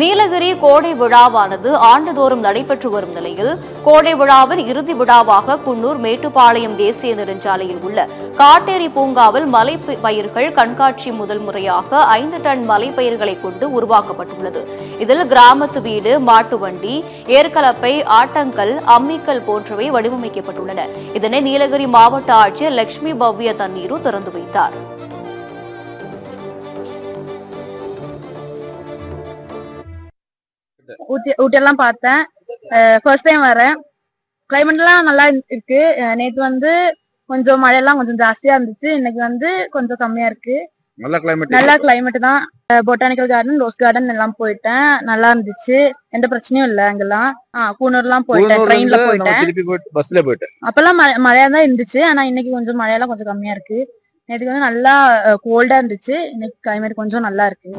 நீலகிரி கோடை விழாவானது ஆண்டுதோறும் நடைபெற்று வரும் நிலையில் கோடை விழாவின் இறுதி விழாவாக குன்னூர் மேட்டுப்பாளையம் தேசிய நெடுஞ்சாலையில் உள்ள காட்டேரி பூங்காவில் மலைப்பயிர்கள் கண்காட்சி முதல் முறையாக 5 டன் மலைப்பயிர்களை கொண்டு உருவாக்கப்பட்டுள்ளது. இதில் கிராமத்து வீடு, மாட்டு வண்டி, ஏர்கலப்பை, ஆட்டங்கல், அம்மிக்கல் போன்றவை வடிவமைக்கப்பட்டுள்ளன. இதனை நீலகிரி மாவட்ட ஆட்சியர் லட்சுமி பவ்ய தண்ணீரு திறந்து வைத்தார். ஊட்டியெல்லாம் பார்த்தேன். ஃபர்ஸ்ட் டைம் வரேன். கிளைமேட் எல்லாம் நல்லா இருக்கு. நேத்து வந்து கொஞ்சம் மழையெல்லாம் கொஞ்சம் ஜாஸ்தியா இருந்துச்சு. இன்னைக்கு கொஞ்சம் கம்மியா இருக்கு. நல்ல கிளைமேட் தான். பொட்டானிக்கல் கார்டன், ரோஸ் கார்டன் எல்லாம் போயிட்டேன். நல்லா இருந்துச்சு. எந்த பிரச்சனையும் இல்ல. அங்கெல்லாம் கூனூர்லாம் போயிட்டேன். ட்ரெயின்ல போயிட்டேன். அப்பெல்லாம் மழையா தான் இருந்துச்சு. ஆனா இன்னைக்கு கொஞ்சம் மழையெல்லாம் கொஞ்சம் கம்மியா இருக்கு. நேற்றுக்கு நல்லா கோல்டா இருந்துச்சு. இன்னைக்கு கிளைமேட் கொஞ்சம் நல்லா இருக்கு.